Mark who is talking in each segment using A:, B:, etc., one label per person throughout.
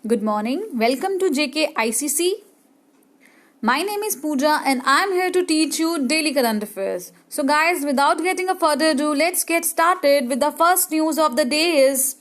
A: Good morning. Welcome to JK ICC. My name is Pooja and I'm here to teach you daily current affairs. So guys, without getting a further ado, let's get started with the first news of the day is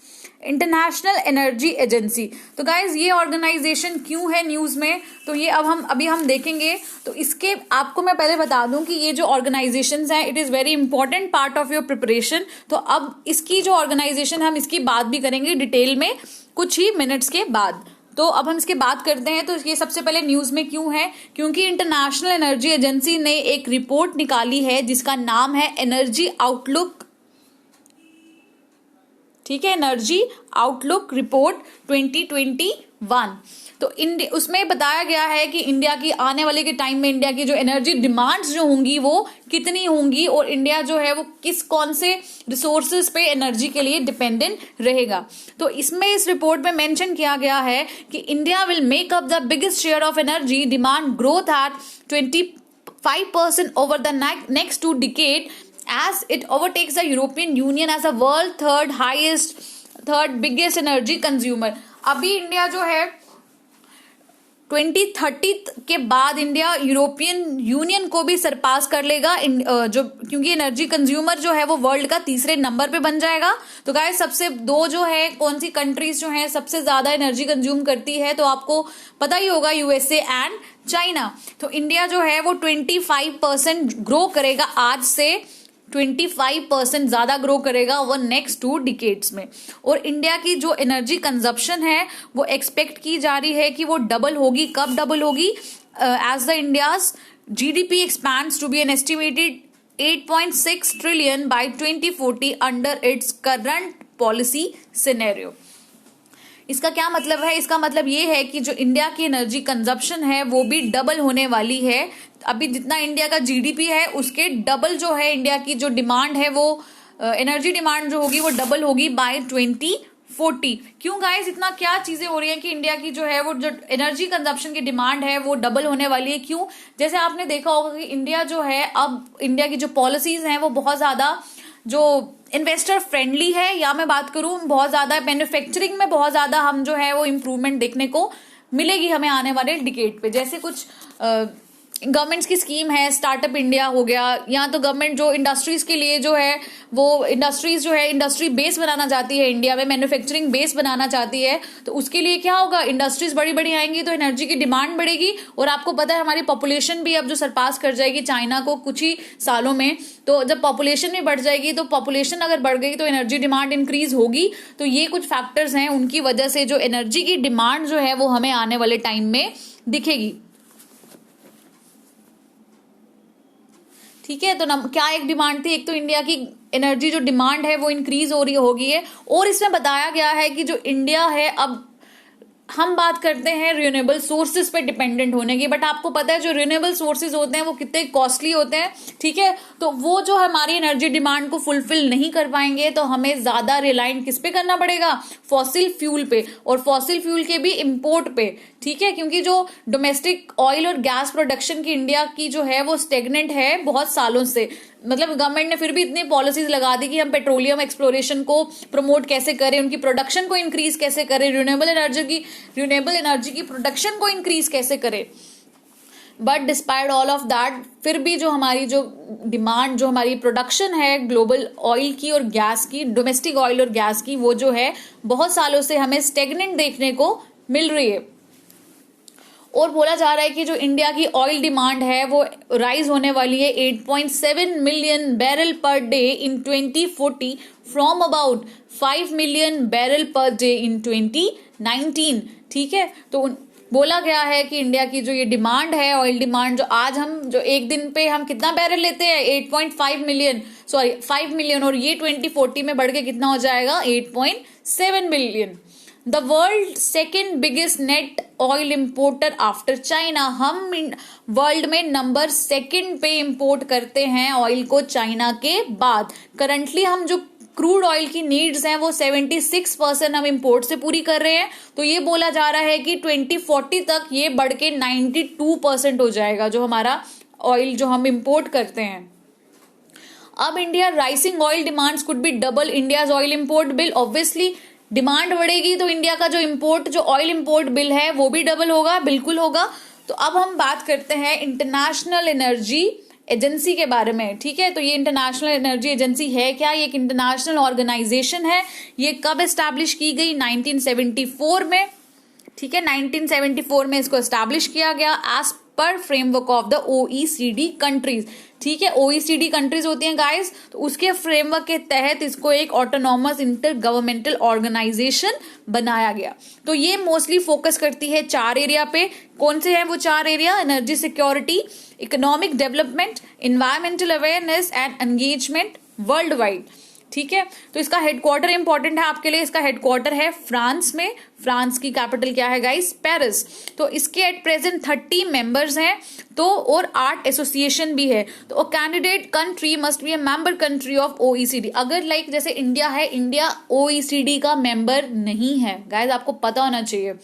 A: international energy agency. तो guys ये organisation क्यों है news में, तो ये अभी हम देखेंगे। तो इसके आपको मैं पहले बता दूं कि ये जो ऑर्गेनाइजेशंस हैं, it is very important part of your preparation. तो अब इसकी जो ऑर्गेनाइजेशन, हम इसकी बात भी करेंगे डिटेल में कुछ ही मिनट्स के बाद। तो अब हम इसके बात करते हैं। तो ये सबसे पहले न्यूज में क्यों है, क्योंकि इंटरनेशनल एनर्जी एजेंसी ने एक रिपोर्ट निकाली है जिसका नाम है एनर्जी आउटलुक। ठीक है, एनर्जी आउटलुक रिपोर्ट 2021। तो उसमें बताया गया है कि इंडिया की आने वाले के टाइम में इंडिया की जो एनर्जी डिमांड्स जो होंगी वो कितनी होंगी, और इंडिया जो है वो कौन से रिसोर्सेज पे एनर्जी के लिए डिपेंडेंट रहेगा। तो इसमें इस रिपोर्ट में मेंशन किया गया है कि India will make up the biggest share of energy demand growth at 25% over the next 2 decades as it overtakes the European Union as a world third biggest energy consumer। अभी India जो है 2030 के बाद India European union को भी सरपास कर लेगा, जो क्योंकि एनर्जी कंज्यूमर जो है वो वर्ल्ड का 3रे नंबर पे बन जाएगा। तो गाइस सबसे दो जो है कौन सी कंट्रीज जो है सबसे ज्यादा एनर्जी कंज्यूम करती है, तो आपको पता ही होगा, यूएसए एंड चाइना। तो इंडिया जो है वो 25% ग्रो करेगा, आज से 25% ज्यादा ग्रो करेगा ओवर नेक्स्ट 2 decades में। और इंडिया की जो एनर्जी कंजप्शन है वो एक्सपेक्ट की जा रही है कि वो डबल होगी। कब डबल होगी? As the India's GDP expands to be an estimated 8.6 trillion by 2040 under its current policy scenario. इसका क्या मतलब है? इसका मतलब ये है कि जो इंडिया की एनर्जी कंजप्शन है वो भी डबल होने वाली है। अभी जितना इंडिया का जीडीपी है उसके डबल जो है इंडिया की जो डिमांड है, वो एनर्जी डिमांड जो होगी वो डबल होगी बाय 2040। क्यों गाइस, इतना क्या चीजें हो रही हैं कि इंडिया की जो है वो जो एनर्जी कंजप्शन की डिमांड है वो डबल होने वाली है? क्यों? जैसे आपने देखा होगा कि इंडिया जो है, अब इंडिया की जो पॉलिसीज हैं वो बहुत ज्यादा जो इन्वेस्टर फ्रेंडली है, या मैं बात करूं बहुत ज्यादा मैन्युफैक्चरिंग में बहुत ज्यादा हम जो है वो इम्प्रूवमेंट देखने को मिलेगी हमें आने वाले डिकेड पे। जैसे कुछ गवर्नमेंट्स की स्कीम है, स्टार्टअप इंडिया हो गया, या तो गवर्नमेंट जो इंडस्ट्रीज के लिए जो है वो इंडस्ट्रीज जो है इंडस्ट्री बेस बनाना चाहती है, इंडिया में मैन्युफैक्चरिंग बेस बनाना चाहती है। तो उसके लिए क्या होगा, इंडस्ट्रीज बड़ी बड़ी आएंगी तो एनर्जी की डिमांड बढ़ेगी। और आपको पता है हमारी पॉपुलेशन भी अब जो सरपास कर जाएगी चाइना को कुछ ही सालों में। तो जब पॉपुलेशन भी बढ़ जाएगी, तो पॉपुलेशन अगर बढ़ गई तो एनर्जी डिमांड इंक्रीज होगी। तो ये कुछ फैक्टर्स हैं, उनकी वजह से जो एनर्जी की डिमांड जो है वो हमें आने वाले टाइम में दिखेगी। ठीक है, तो क्या एक डिमांड थी, एक तो इंडिया की एनर्जी जो डिमांड है वो इंक्रीज हो रही होगी है। और इसमें बताया गया है कि जो इंडिया है, अब हम बात करते हैं रिन्यूएबल सोर्सेज पे डिपेंडेंट होने की, बट आपको पता है जो रिन्यूएबल सोर्सेज होते हैं वो कितने कॉस्टली होते हैं। ठीक है, तो वो जो हमारी एनर्जी डिमांड को फुलफिल नहीं कर पाएंगे, तो हमें ज्यादा रिलायंट किस पे करना पड़ेगा? फॉसिल फ्यूल पे, और फॉसिल फ्यूल के भी इंपोर्ट पे। ठीक है, क्योंकि जो डोमेस्टिक ऑयल और गैस प्रोडक्शन की इंडिया की जो है वो स्टेगनेंट है बहुत सालों से। मतलब गवर्नमेंट ने फिर भी इतनी पॉलिसीज लगा दी कि हम पेट्रोलियम एक्सप्लोरेशन को प्रमोट कैसे करें, उनकी प्रोडक्शन को इंक्रीज कैसे करें, रिन्यूएबल एनर्जी की प्रोडक्शन को इंक्रीज कैसे करें। But despite all of that, फिर भी जो हमारी जो डिमांड, जो हमारी प्रोडक्शन है ग्लोबल ऑयल की और गैस की, डोमेस्टिक ऑयल और गैस की, वो जो है बहुत सालों से हमें स्टेगनेंट देखने को मिल रही है। और बोला जा रहा है कि जो इंडिया की ऑयल डिमांड है वो राइज होने वाली है 8.7 million barrel per day in 2040 from about 5 million barrel per day in 2019। ठीक है, तो बोला गया है कि इंडिया की जो ये डिमांड है, ऑयल डिमांड, जो आज हम जो एक दिन पे हम कितना बैरल लेते हैं 5 मिलियन, और ये 2040 में बढ़ के कितना हो जाएगा 8.7 million. The world second biggest net oil importer after China. हम वर्ल्ड में नंबर 2 पे इंपोर्ट करते हैं ऑयल को चाइना के बाद। करंटली हम जो क्रूड ऑयल की नीड्स हैं वो 76% हम इंपोर्ट से पूरी कर रहे हैं। तो ये बोला जा रहा है कि 2040 तक ये बढ़ के 92% हो जाएगा जो हमारा ऑयल जो हम इंपोर्ट करते हैं। अब India rising oil demands could be double India's oil import bill. Obviously demand बढ़ेगी तो इंडिया का जो इम्पोर्ट, जो ऑयल इम्पोर्ट बिल है वो भी डबल होगा, बिल्कुल होगा। तो अब हम बात करते हैं इंटरनेशनल एनर्जी एजेंसी के बारे में, ठीक है। तो ये इंटरनेशनल एनर्जी एजेंसी है क्या? ये एक इंटरनेशनल ऑर्गेनाइजेशन है। ये कब एस्टैब्लिश की गई? 1974 में, ठीक है। 1974 में इसको एस्टैब्लिश किया गया as per framework of the OECD countries, ठीक है। OECD कंट्रीज होती हैं गाइस, तो उसके फ्रेमवर्क के तहत इसको एक ऑटोनॉमस इंटर गवर्नमेंटल ऑर्गेनाइजेशन बनाया गया। तो ये मोस्टली फोकस करती है 4 एरिया पे। कौन से हैं वो 4 area? Energy security, economic development, environmental awareness and engagement world wide, ठीक है। तो इसका हेडक्वार्टर इंपॉर्टेंट है आपके लिए, इसका हेडक्वार्टर है फ्रांस में। फ्रांस की कैपिटल क्या है गाइस? पेरिस। तो इसके एट प्रेजेंट 30 मेंबर्स हैं, तो और 8 एसोसिएशन भी है। तो candidate country must be a member country of OECD। अगर लाइक जैसे इंडिया है, इंडिया OECD का मेंबर नहीं है गाइस, आपको पता होना चाहिए।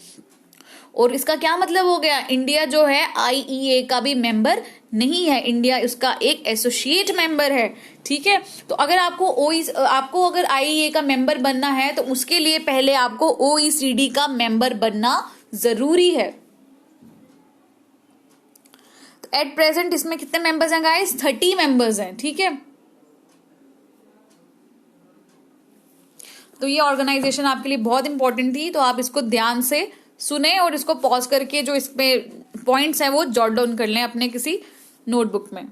A: और इसका क्या मतलब हो गया? इंडिया जो है IEA का भी मेंबर नहीं है, इंडिया उसका एक एसोसिएट मेंबर है, ठीक है। तो अगर आपको अगर IEA का मेंबर बनना है तो उसके लिए पहले आपको OECD का मेंबर बनना जरूरी है। तो एट प्रेजेंट इसमें कितने मेंबर्स हैं गाइस? 30 मेंबर्स हैं, ठीक है। तो ये ऑर्गेनाइजेशन आपके लिए बहुत इंपॉर्टेंट थी, तो आप इसको ध्यान से सुने और इसको पॉज करके जो इसमें पॉइंट्स हैं वो जॉट डाउन कर लें अपने किसी नोटबुक में।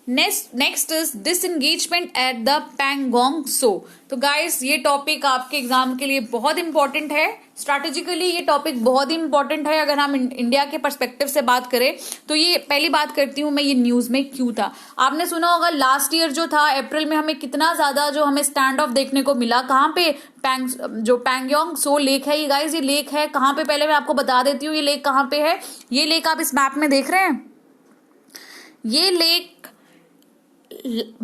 A: Next is disengagement at the Pangong Tso. तो गाइस ये टॉपिक आपके एग्जाम के लिए बहुत इंपॉर्टेंट है। स्ट्रैटेजिकली ये टॉपिक बहुत ही इंपॉर्टेंट है। अगर हम इंडिया के पर्सपेक्टिव से बात करें तो ये पहली बात करती हूं मैं, ये न्यूज में क्यों था। आपने सुना होगा लास्ट ईयर जो था अप्रैल में, हमें कितना ज्यादा जो हमें स्टैंड ऑफ देखने को मिला। कहाँ पे? जो पैंगोंग त्सो लेक है ये गाइस, ये लेक है कहाँ पे? पहले मैं आपको बता देती हूँ ये लेक कहाँ पे है। ये लेक आप इस मैप में देख रहे हैं, ये लेक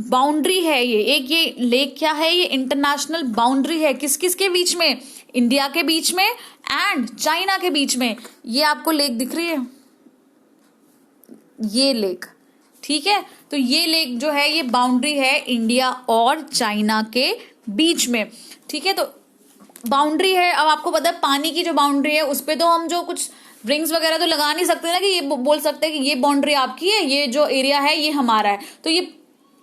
A: बाउंड्री है। ये लेक क्या है? ये इंटरनेशनल बाउंड्री है। किस किस के बीच में? इंडिया के बीच में एंड चाइना के बीच में। ये आपको लेक दिख रही है, ये लेक, ठीक है। तो ये लेक जो है ये बाउंड्री है इंडिया और चाइना के बीच में, ठीक है। तो बाउंड्री है। अब आपको पता है पानी की जो बाउंड्री है उस पे तो हम जो कुछ रिंग्स वगैरह तो लगा नहीं सकते ना, कि ये बोल सकते हैं कि ये बाउंड्री आपकी है, ये जो एरिया है ये हमारा है। तो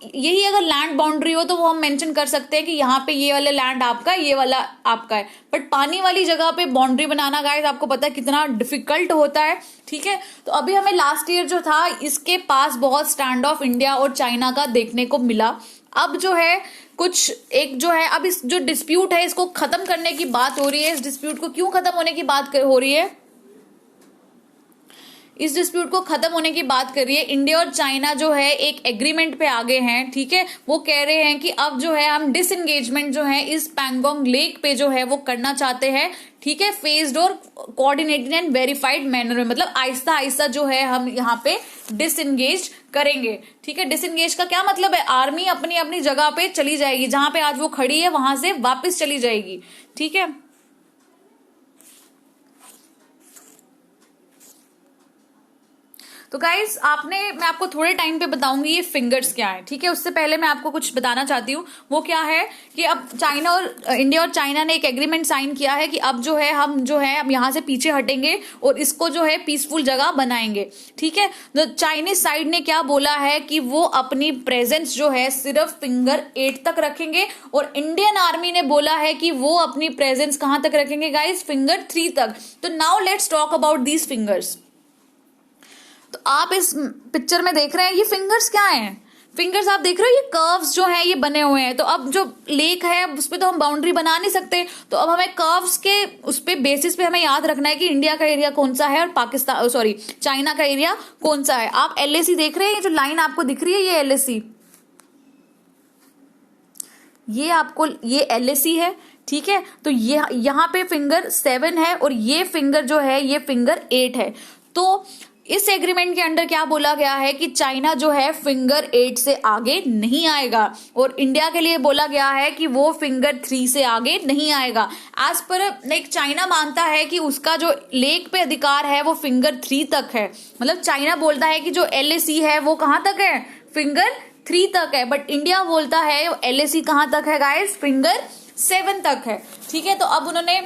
A: यही अगर लैंड बाउंड्री हो तो वो हम मेंशन कर सकते हैं कि यहाँ पे ये वाला लैंड आपका है, ये वाला आपका है। बट पानी वाली जगह पे बाउंड्री बनाना गाइस आपको पता है कितना डिफिकल्ट होता है, ठीक है। तो अभी हमें लास्ट ईयर जो था इसके पास बहुत स्टैंड ऑफ इंडिया और चाइना का देखने को मिला। अब जो है कुछ एक जो है, अब इस जो डिस्प्यूट है इसको खत्म करने की बात हो रही है। इस डिस्प्यूट को क्यों खत्म होने की बात हो रही है? इस डिस्प्यूट को खत्म होने की बात करिए। इंडिया और चाइना जो है एक एग्रीमेंट पे आगे हैं, ठीक है। वो कह रहे हैं कि अब जो है हम डिसएंगेजमेंट जो है इस पैंगोंग लेक पे जो है वो करना चाहते हैं, ठीक है। फेज्ड और कोऑर्डिनेटेड एंड वेरीफाइड मैनर में, मतलब आहिस्ता आहिस्ता जो है हम यहाँ पे डिसएंगेज करेंगे, ठीक है। डिसएंगेज का क्या मतलब है? आर्मी अपनी अपनी जगह पे चली जाएगी, जहां पे आज वो खड़ी है वहां से वापस चली जाएगी, ठीक है। तो गाइस मैं आपको थोड़े टाइम पे बताऊंगी ये फिंगर्स क्या है, ठीक है। उससे पहले मैं आपको कुछ बताना चाहती हूँ। वो क्या है कि अब इंडिया और चाइना ने एक एग्रीमेंट साइन किया है कि अब जो है हम जो है अब यहाँ से पीछे हटेंगे और इसको जो है पीसफुल जगह बनाएंगे, ठीक है। तो चाइनीज साइड ने क्या बोला है कि वो अपनी प्रेजेंस जो है सिर्फ फिंगर 8 तक रखेंगे, और इंडियन आर्मी ने बोला है कि वो अपनी प्रेजेंस कहां तक रखेंगे गाइस? फिंगर 3 तक। तो now let's talk about these fingers. तो आप इस पिक्चर में देख रहे हैं ये फिंगर्स क्या हैं? फिंगर्स आप देख रहे हो ये कर्व्स जो हैं ये बने हुए हैं। तो अब जो लेक है उस पे तो हम बाउंड्री बना नहीं सकते, तो अब हमें कर्व्स के उस पे बेसिस पे हमें याद रखना है कि इंडिया का एरिया कौन सा है और चाइना का एरिया कौन सा है। आप LAC देख रहे हैं, ये जो लाइन आपको दिख रही है ये LAC, ये LAC है, ठीक है। तो ये यहाँ पे फिंगर 7 है और ये फिंगर जो है ये फिंगर 8 है। तो इस एग्रीमेंट के अंडर क्या बोला गया है कि चाइना जो है फिंगर 8 से आगे नहीं आएगा, और इंडिया के लिए बोला गया है कि वो फिंगर 3 से आगे नहीं आएगा। एज पर लाइक चाइना मानता है कि उसका जो लेक पे अधिकार है वो फिंगर 3 तक है। मतलब चाइना बोलता है कि जो LAC है वो कहां तक है? फिंगर 3 तक है। बट इंडिया बोलता है LAC कहां तक है गाइस? फिंगर 7 तक है। ठीक है, तो अब उन्होंने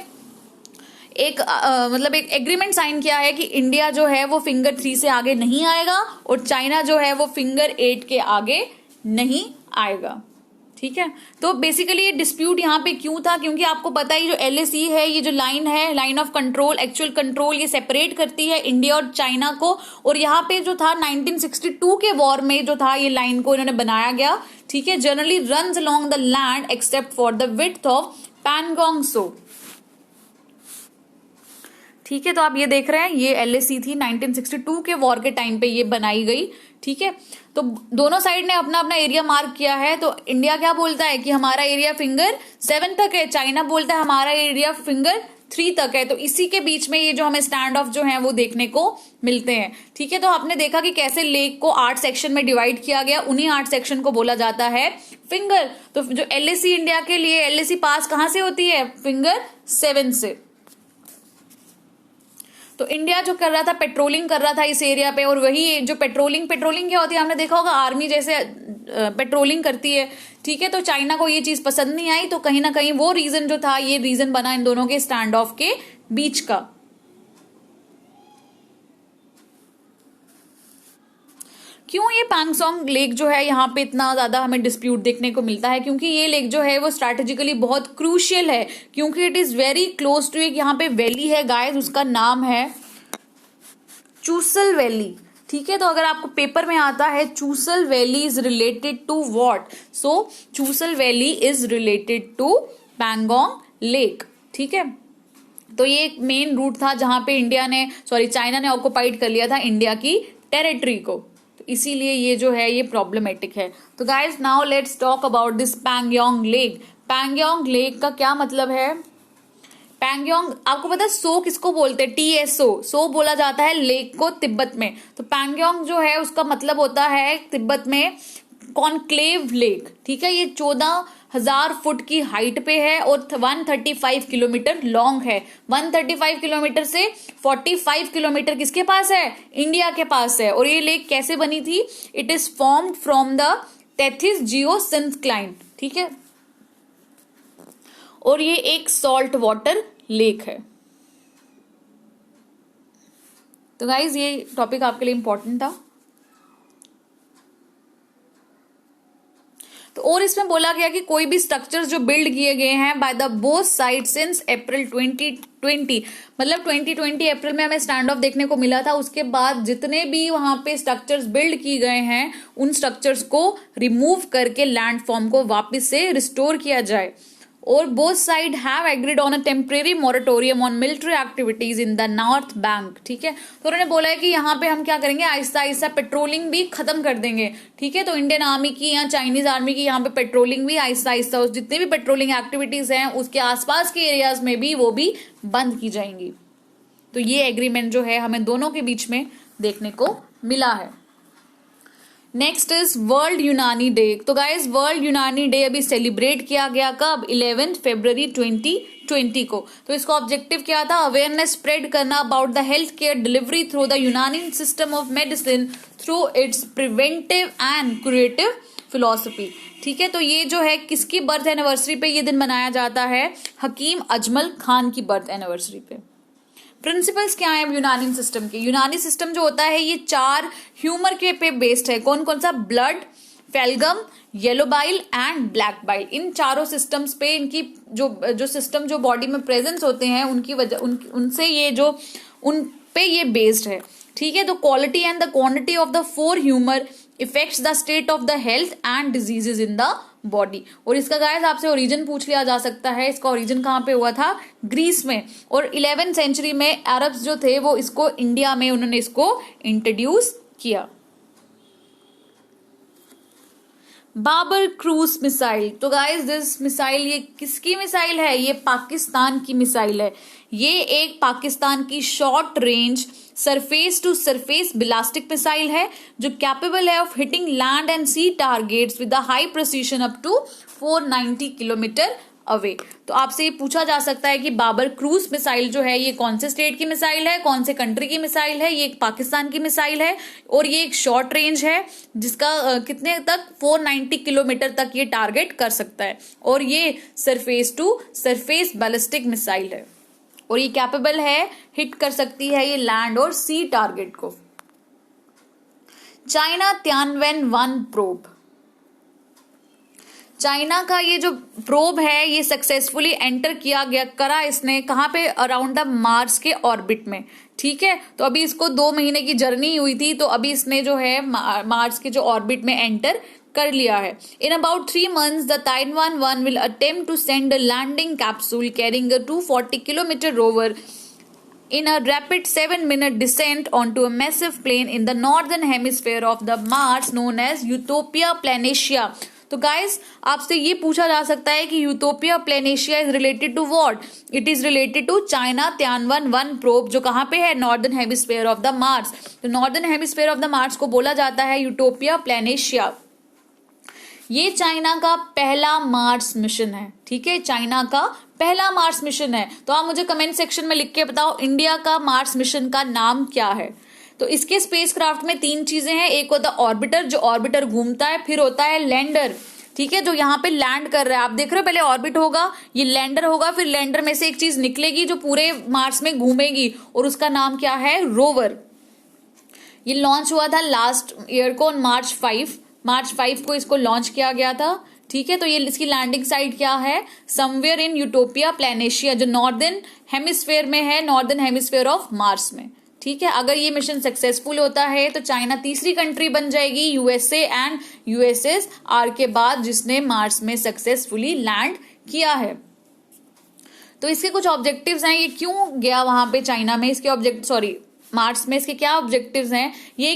A: एक मतलब एक एग्रीमेंट साइन किया है कि इंडिया जो है वो फिंगर 3 से आगे नहीं आएगा और चाइना जो है वो फिंगर 8 के आगे नहीं आएगा। ठीक है, तो बेसिकली ये डिस्प्यूट यहाँ पे क्यों था, क्योंकि आपको पता है जो LAC है, ये जो लाइन है, line of control, actual control, ये सेपरेट करती है इंडिया और चाइना को। और यहाँ पे जो था 1962 के वॉर में जो था ये लाइन को इन्होंने बनाया गया। ठीक है, generally runs along the land except for the width of Pangong so. ठीक है, तो आप ये देख रहे हैं ये LAC थी 1962 के वॉर के टाइम पे ये बनाई गई। ठीक है, तो दोनों साइड ने अपना अपना एरिया मार्क किया है। तो इंडिया क्या बोलता है कि हमारा एरिया फिंगर 7 तक है, चाइना बोलता है हमारा एरिया फिंगर 3 तक है। तो इसी के बीच में ये जो हमें स्टैंड ऑफ जो है वो देखने को मिलते हैं। ठीक है, तो आपने देखा कि कैसे लेक को 8 सेक्शन में डिवाइड किया गया, उन्हीं 8 सेक्शन को बोला जाता है फिंगर। तो जो LAC इंडिया के लिए LAC पास कहां से होती है, फिंगर 7 से। तो इंडिया जो कर रहा था, पेट्रोलिंग कर रहा था इस एरिया पे, और वही जो पेट्रोलिंग क्या होती है, हमने देखा होगा आर्मी जैसे पेट्रोलिंग करती है। ठीक है, तो चाइना को ये चीज पसंद नहीं आई, तो कहीं ना कहीं वो रीजन जो था, ये रीजन बना इन दोनों के स्टैंड ऑफ के बीच का। क्यों ये पैंगसोंग लेक जो है यहाँ पे इतना ज्यादा हमें डिस्प्यूट देखने को मिलता है, क्योंकि ये लेक जो है वो स्ट्रैटेजिकली बहुत क्रूशियल है, क्योंकि it is very close to एक यहाँ पे वैली है गाइस, उसका नाम है चूसल वैली। ठीक है, तो अगर आपको पेपर में आता है Chushul valley is related to what, so Chushul valley is related to Pangong lake. ठीक है, तो ये एक मेन रूट था जहां पे चाइना ने ऑक्युपाइड कर लिया था इंडिया की टेरिटरी को, तो इसीलिए ये जो है ये प्रॉब्लमैटिक है। तो guys now let's talk about this Pangong lake. Pangong lake का क्या मतलब है? पैंगयोंग, आपको पता है सो किसको बोलते हैं? TSO, सो बोला जाता है लेक को तिब्बत में। तो पैंगयोंग जो है उसका मतलब होता है तिब्बत में कॉन्क्लेव लेक। ठीक है, ये 14,000 फुट की हाइट पे है और 135 किलोमीटर लॉन्ग है। 135 किलोमीटर से 45 किलोमीटर किसके पास है? इंडिया के पास है। और ये लेक कैसे बनी थी? It is formed from the Tethys geosyncline. ठीक है, और ये एक सॉल्ट वाटर लेक है। तो गाइज ये टॉपिक आपके लिए इंपॉर्टेंट था। तो और इसमें बोला गया कि कोई भी स्ट्रक्चर्स जो बिल्ड किए गए हैं by the both side since April 2020, मतलब 2020 अप्रैल में हमें स्टैंड ऑफ देखने को मिला था। उसके बाद जितने भी वहां पे स्ट्रक्चर्स बिल्ड किए गए हैं उन स्ट्रक्चर्स को रिमूव करके लैंडफॉर्म को वापस से रिस्टोर किया जाए। और both side have agreed on a temporary moratorium on military activities in the north bank. ठीक है, तो उन्होंने बोला है कि यहाँ पे हम क्या करेंगे, आहिस्ता आहिस्ता पेट्रोलिंग भी खत्म कर देंगे। ठीक है, तो इंडियन आर्मी की या चाइनीज आर्मी की यहाँ पे पेट्रोलिंग भी आहिस्ता आहिस्ता, जितने भी पेट्रोलिंग एक्टिविटीज हैं उसके आसपास के एरियाज में भी वो भी बंद की जाएंगी। तो ये एग्रीमेंट जो है हमें दोनों के बीच में देखने को मिला है। नेक्स्ट इज वर्ल्ड यूनानी डे। तो गाइज वर्ल्ड यूनानी डे अभी सेलिब्रेट किया गया कब? 11 फरवरी 2020 को। तो इसका ऑब्जेक्टिव क्या था? अवेयरनेस स्प्रेड करना about the health care delivery through the Unani system of medicine through its preventive and curative philosophy. ठीक है, तो ये जो है किसकी बर्थ एनिवर्सरी पे ये दिन मनाया जाता है? हकीम अजमल खान की बर्थ एनिवर्सरी पे। प्रिंसिपल्स क्या है यूनानी सिस्टम के? यूनानी सिस्टम जो होता है ये 4 ह्यूमर के पे बेस्ड है। कौन कौन सा? Blood, phlegm, yellow bile and black bile. इन चारों सिस्टम्स पे इनकी जो सिस्टम जो बॉडी में प्रेजेंस होते हैं उनकी वजह उनसे ये जो उन पे ये बेस्ड है। ठीक है, तो quality and the quantity of the 4 humour effects the state of the health and diseases in the body. और इसका गाइस आपसे ओरिजिन पूछ लिया जा सकता है। इसका ओरिजिन कहाँ पे हुआ था? ग्रीस में। और 11th सेंचुरी में अरब्स जो थे वो इसको इंडिया में उन्होंने इसको इंट्रोड्यूस किया। Babur cruise missile. तो गाइस दिस मिसाइल, ये किसकी मिसाइल है? ये पाकिस्तान की मिसाइल है। ये एक पाकिस्तान की short range surface to surface ballistic missile है जो कैपेबल है of hitting land and sea targets with a high precision up to 490 kilometre away. तो आपसे ये पूछा जा सकता है कि बाबर क्रूज मिसाइल जो है ये कौन से स्टेट की मिसाइल है, कौन से कंट्री की मिसाइल है। ये एक पाकिस्तान की मिसाइल है और ये एक शॉर्ट रेंज है जिसका कितने तक 490 किलोमीटर तक ये टारगेट कर सकता है और ये surface to surface ballistic missile है और ये कैपेबल है, हिट कर सकती है ये लैंड और सी टारगेट को। चाइना तियानवेन-1 प्रोब, चाइना का ये जो प्रोब है ये सक्सेसफुली एंटर किया गया, करा इसने कहाँ पे, अराउंड द मार्स के ऑर्बिट में। ठीक है, तो अभी इसको 2 महीने की जर्नी हुई थी, तो अभी इसने जो है मार्स के जो ऑर्बिट में एंटर कर लिया है। In about 3 months the Tianwen-1 will attempt to send a landing capsule carrying a 240 kilometre rover in a rapid 7-minute descent onto a massive plane in the northern hemisphere of the Mars known as Utopia Planitia। तो guys आपसे ये पूछा जा सकता है कि Utopia Planitia is related to what? It is related to China Tianwen one probe जो कहाँ पे है, northern hemisphere of the Mars. तो northern hemisphere of the Mars को बोला जाता है यूटोपिया प्लेनेशिया। ये चाइना का पहला मार्स मिशन है। ठीक है, चाइना का पहला मार्स मिशन है। तो आप मुझे कमेंट सेक्शन में लिख के बताओ इंडिया का मार्स मिशन का नाम क्या है। तो इसके स्पेसक्राफ्ट में 3 चीजें हैं, एक होता है ऑर्बिटर जो ऑर्बिटर घूमता है, फिर होता है लैंडर, ठीक है, जो यहाँ पे लैंड कर रहा है। आप देख रहे हो पहले ऑर्बिट होगा, ये लैंडर होगा, फिर लैंडर में से एक चीज निकलेगी जो पूरे मार्स में घूमेगी और उसका नाम क्या है, रोवर। ये लॉन्च हुआ था लास्ट ईयर को मार्च 5 को इसको लॉन्च किया गया था। ठीक है, तो ये इसकी लैंडिंग साइट क्या है, समवेयर इन यूटोपिया प्लेनेशिया जो नॉर्दर्न हेमिस्फीयर में है, नॉर्दर्न हेमिस्फीयर ऑफ मार्स में। ठीक है, अगर ये मिशन सक्सेसफुल होता है तो चाइना तीसरी कंट्री बन जाएगी यूएसए एंड यूएसएसआर के बाद जिसने मार्स में सक्सेसफुली लैंड किया है। तो इसके कुछ ऑब्जेक्टिव्स हैं, ये क्यों गया वहां पे चाइना में, इसके मार्स में इसके क्या ऑब्जेक्टिव्स हैं। ये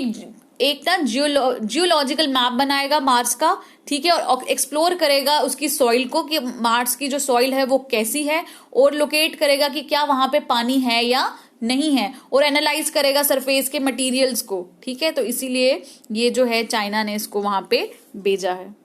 A: एक ना जियोलॉजिकल मैप बनाएगा मार्स का, ठीक है, और एक्सप्लोर करेगा उसकी सॉइल को कि मार्स की जो सॉइल है वो कैसी है, और लोकेट करेगा कि क्या वहां पे पानी है या नहीं है, और एनालाइज करेगा सरफेस के मटेरियल्स को। ठीक है, तो इसीलिए ये जो है चाइना ने इसको वहां पे भेजा है।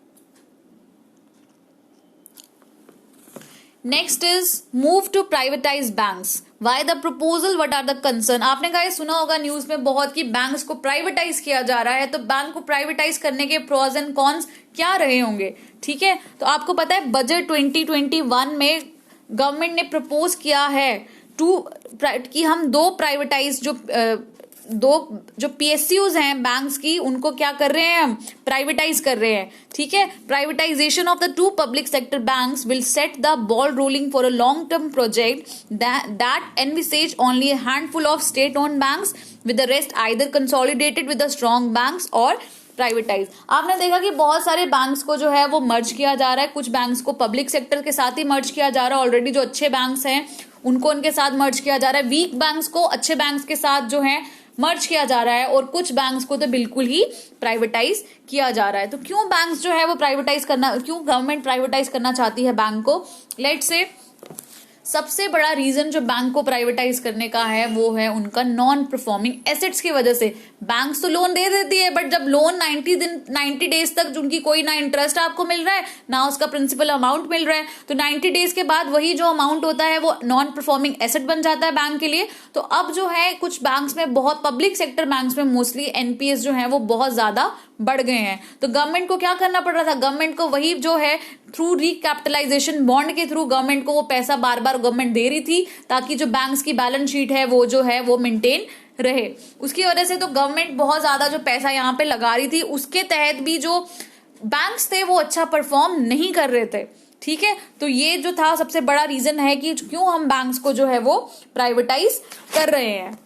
A: Next is move to privatise banks, why the proposal, what are the concern. आपने गाइस सुना होगा न्यूज में बहुत कि बैंक्स को प्राइवेटाइज किया जा रहा है, तो बैंक को प्राइवेटाइज करने के प्रोज एंड कॉन्स क्या रहे होंगे। ठीक है, तो आपको पता है बजट 2021 में गवर्नमेंट ने प्रपोज किया है कि हम दो पीएसयूज हैं बैंक्स की, उनको क्या कर रहे हैं, हम प्राइवेटाइज कर रहे हैं। ठीक है, privatisation of the 2 public sector banks will set the ball rolling for a long term project that envisages only a handful of state owned banks with the rest either consolidated with the strong banks और privatise. आपने देखा कि बहुत सारे banks को जो है वो मर्ज किया जा रहा है, कुछ बैंक्स को पब्लिक सेक्टर के साथ ही मर्ज किया जा रहा है, ऑलरेडी जो अच्छे बैंक्स हैं उनको उनके साथ मर्ज किया जा रहा है, वीक बैंक्स को अच्छे बैंक्स के साथ जो है मर्ज किया जा रहा है, और कुछ बैंक्स को तो बिल्कुल ही प्राइवेटाइज किया जा रहा है। तो क्यों बैंक्स जो है वो प्राइवेटाइज करना, क्यों गवर्नमेंट प्राइवेटाइज करना चाहती है बैंक को? लेट्स से सबसे बड़ा रीजन जो बैंक को प्राइवेटाइज करने का है वो है उनका नॉन परफॉर्मिंग एसेट्स की वजह से। बैंक्स तो लोन दे देती है, बट जब लोन 90 डेज तक उनकी कोई ना इंटरेस्ट आपको मिल रहा है ना उसका प्रिंसिपल अमाउंट मिल रहा है, तो 90 डेज के बाद वही जो अमाउंट होता है वो नॉन परफॉर्मिंग एसेट बन जाता है बैंक के लिए। तो अब जो है कुछ बैंक्स में, बहुत पब्लिक सेक्टर बैंक्स में मोस्टली एनपीएस जो है वो बहुत ज्यादा बढ़ गए हैं। तो गवर्नमेंट को क्या करना पड़ रहा था, गवर्नमेंट को वही जो है थ्रू रिकैपिटलाइजेशन बॉन्ड के थ्रू गवर्नमेंट को वो पैसा बार बार गवर्नमेंट दे रही थी ताकि जो बैंक्स की बैलेंस शीट है वो जो है वो मेंटेन रहे। उसकी वजह से तो गवर्नमेंट बहुत ज्यादा जो पैसा यहाँ पे लगा रही थी, उसके तहत भी जो बैंक्स थे वो अच्छा परफॉर्म नहीं कर रहे थे। ठीक है, तो ये जो था सबसे बड़ा रीजन है कि क्यों हम बैंक्स को जो है वो प्राइवेटाइज कर रहे हैं,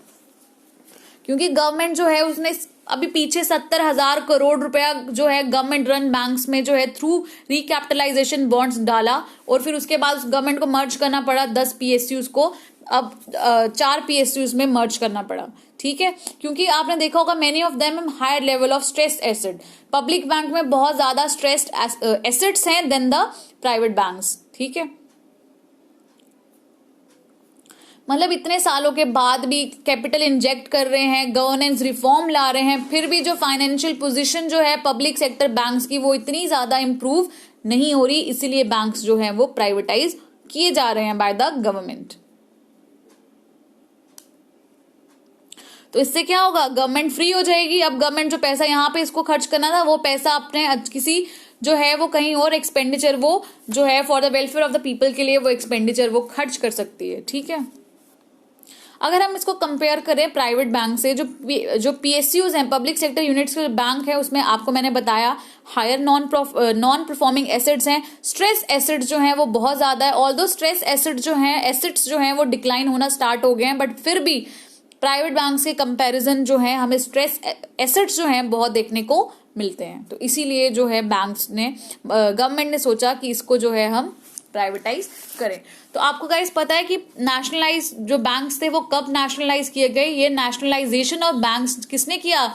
A: क्योंकि गवर्नमेंट जो है उसने अभी पीछे 70,000 करोड़ रुपया जो है गवर्नमेंट रन बैंक्स में जो है थ्रू रिकैपिटलाइजेशन बॉन्ड्स डाला, और फिर उसके बाद गवर्नमेंट को मर्ज करना पड़ा 10 पीएसयूज को, अब 4 पीएसयूज में मर्ज करना पड़ा। ठीक है, क्योंकि आपने देखा होगा many of them higher level of stressed asset, public bank में बहुत ज्यादा स्ट्रेस्ड एसेट्स हैं देन द प्राइवेट बैंक्स। ठीक है, मतलब इतने सालों के बाद भी कैपिटल इंजेक्ट कर रहे हैं, गवर्नेंस रिफॉर्म ला रहे हैं, फिर भी जो फाइनेंशियल पोजीशन जो है पब्लिक सेक्टर बैंक्स की वो इतनी ज्यादा इंप्रूव नहीं हो रही, इसीलिए बैंक्स जो है वो प्राइवेटाइज किए जा रहे हैं बाय द गवर्नमेंट। तो इससे क्या होगा, गवर्नमेंट फ्री हो जाएगी। अब गवर्नमेंट जो पैसा यहाँ पे इसको खर्च करना था, वो पैसा अपने किसी जो है वो कहीं और एक्सपेंडिचर, वो जो है for the welfare of the people के लिए वो एक्सपेंडिचर वो खर्च कर सकती है। ठीक है, अगर हम इसको कंपेयर करें प्राइवेट बैंक से, जो पीएसयूज हैं, पब्लिक सेक्टर यूनिट्स के बैंक है, उसमें आपको मैंने बताया हायर नॉन परफॉर्मिंग एसेट्स हैं, स्ट्रेस एसेट्स जो हैं वो बहुत ज्यादा है। ऑल्दो स्ट्रेस एसेट्स जो हैं वो डिक्लाइन होना स्टार्ट हो गए हैं, बट फिर भी प्राइवेट बैंक्स के कंपैरिजन जो है हमें स्ट्रेस एसेट्स जो हैं बहुत देखने को मिलते हैं। तो इसीलिए जो है बैंक्स ने, गवर्नमेंट ने सोचा कि इसको जो है हम प्राइवेटाइज करें। तो आपको गाइस पता है कि नेशनलाइज जो बैंक्स थे वो कब नेशनलाइज किए गए? ये नेशनलाइजेशन ऑफ बैंक्स किसने किया?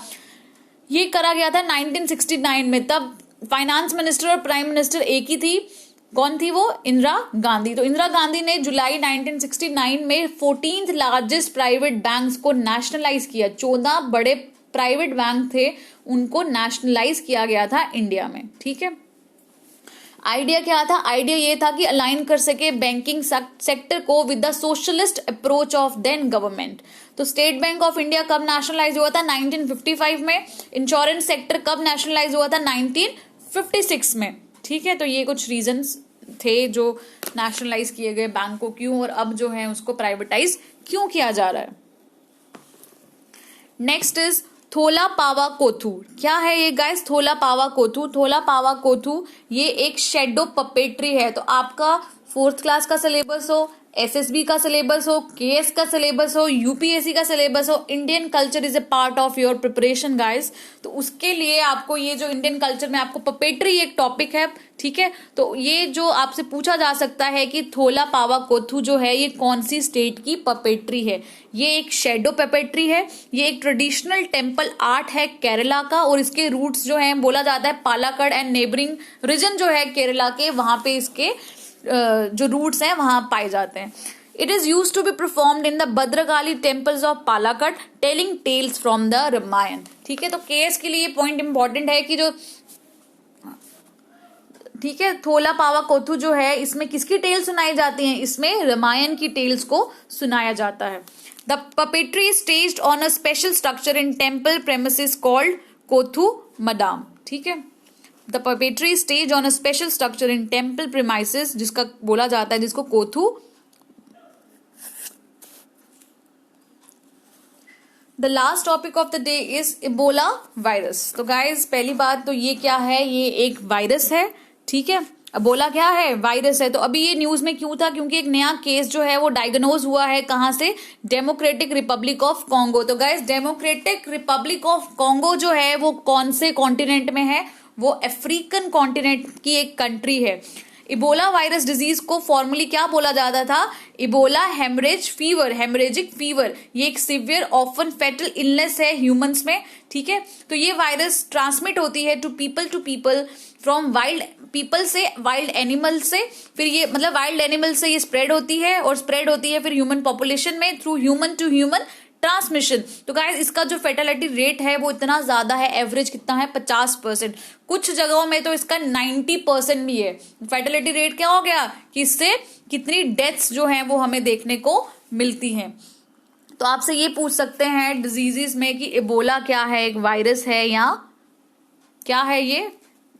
A: ये करा गया था 1969 में। तब फाइनेंस मिनिस्टर और प्राइम मिनिस्टर एक ही थी। कौन थी वो? इंदिरा गांधी। तो इंदिरा गांधी ने जुलाई 1969 में 14th लार्जेस्ट प्राइवेट बैंक्स को नेशनलाइज किया। 14 बड़े प्राइवेट बैंक थे, उनको नेशनलाइज किया गया था इंडिया में। ठीक है, आइडिया क्या था? आइडिया ये था कि अलाइन कर सके बैंकिंग सेक्टर को with the socialist approach of then government. तो स्टेट बैंक ऑफ इंडिया कब नेशनलाइज हुआ था? 1955 में। इंश्योरेंस सेक्टर कब नेशनलाइज हुआ था? 1956 में। ठीक है, तो ये कुछ रीजंस थे जो नेशनलाइज किए गए बैंक को क्यों, और अब जो है उसको प्राइवेटाइज क्यों किया जा रहा है। नेक्स्ट इज थोला पावा कोथू। क्या है ये गाइस? थोला पावा कोथू। थोला पावा कोथू ये एक शेडो पपेट्री है। तो आपका 4th क्लास का सिलेबस हो, एसएसबी का सिलेबस हो, केएस का सिलेबस हो, यूपीएससी का सिलेबस हो, Indian culture is a part of your preparation guys. तो उसके लिए आपको ये जो इंडियन कल्चर में आपको पपेट्री एक टॉपिक है। ठीक है, तो ये जो आपसे पूछा जा सकता है कि थोला पावा कोथू जो है ये कौन सी स्टेट की पपेट्री है? ये एक शेडो पपेट्री है। ये एक ट्रेडिशनल टेम्पल आर्ट है केरला का, और इसके रूट्स जो है बोला जाता है पालाकड़ एंड नेबरिंग रीजन जो है केरला के, वहां पे इसके जो रूट्स हैं वहां पाए जाते हैं। It is use to be performed in the Bhadrakali temples of Palakkad telling tales from the Ramayana. ठीक है, तो केस के लिए पॉइंट इंपॉर्टेंट है कि जो, ठीक है, थोला पावा कोथू जो है इसमें किसकी टेल सुनाई जाती हैं? इसमें रामायण की टेल्स को सुनाया जाता है। The puppetry is staged on a special structure in temple premises called Koothu madam. ठीक है, the puppetry stage on a special structure in temple premises, जिसका बोला जाता है, जिसको Koothu. The last topic of the day is Ebola virus. तो guys पहली बात तो ये क्या है? ये एक वायरस है। ठीक है, इबोला क्या है? वायरस है। तो अभी ये न्यूज में क्यों था? क्योंकि एक नया केस जो है वो डायग्नोज हुआ है। कहां से? Democratic Republic of Congo. तो guys Democratic Republic of Congo जो है वो कौन से कॉन्टिनेंट में है? वो अफ्रीकन कॉन्टिनेंट की एक कंट्री है। इबोला वायरस डिजीज को फॉर्मली क्या बोला जाता था? Ebola haemorrhage fever, haemorrhagic fever. ये एक सिवियर ऑफन फेटल इलनेस है ह्यूमंस में। ठीक है, तो ये वायरस ट्रांसमिट होती है to people from wild people से वाइल्ड एनिमल से, फिर ये मतलब वाइल्ड एनिमल से ये स्प्रेड होती है, और स्प्रेड होती है फिर ह्यूमन पॉपुलेशन में through human to human transmission. तो गाइस इसका जो फेटेलिटी रेट है वो इतना ज्यादा है, एवरेज कितना है? 50%। कुछ जगहों में तो इसका 90% भी है। फेटेलिटी रेट क्या हो गया कि इससे कितनी डेथ्स जो हैं वो हमें देखने को मिलती हैं। तो आपसे ये पूछ सकते हैं डिजीजेस में कि इबोला क्या है? एक वायरस है या क्या है? ये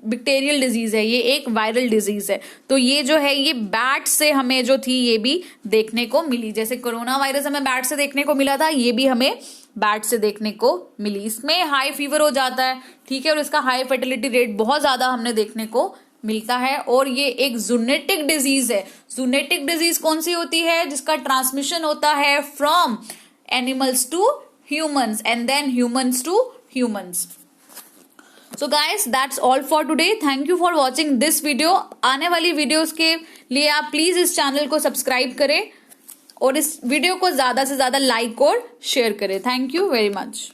A: बैक्टीरियल डिजीज है, ये एक वायरल डिजीज है। तो ये जो है ये बैट से हमें जो थी ये भी देखने को मिली। जैसे कोरोना वायरस हमें बैट से देखने को मिला था, ये भी हमें बैट से देखने को मिली। इसमें हाई फीवर हो जाता है। ठीक है, और इसका हाई फर्टिलिटी रेट बहुत ज्यादा हमने देखने को मिलता है। और ये एक जूनेटिक डिजीज है। जूनेटिक डिजीज कौन सी होती है? जिसका ट्रांसमिशन होता है from animals to humans and then humans to humans. So guys, that's all for today. Thank you for watching this video. आने वाली वीडियोस के लिए आप प्लीज इस चैनल को सब्सक्राइब करें और इस वीडियो को ज्यादा से ज्यादा लाइक और शेयर करें। Thank you very much.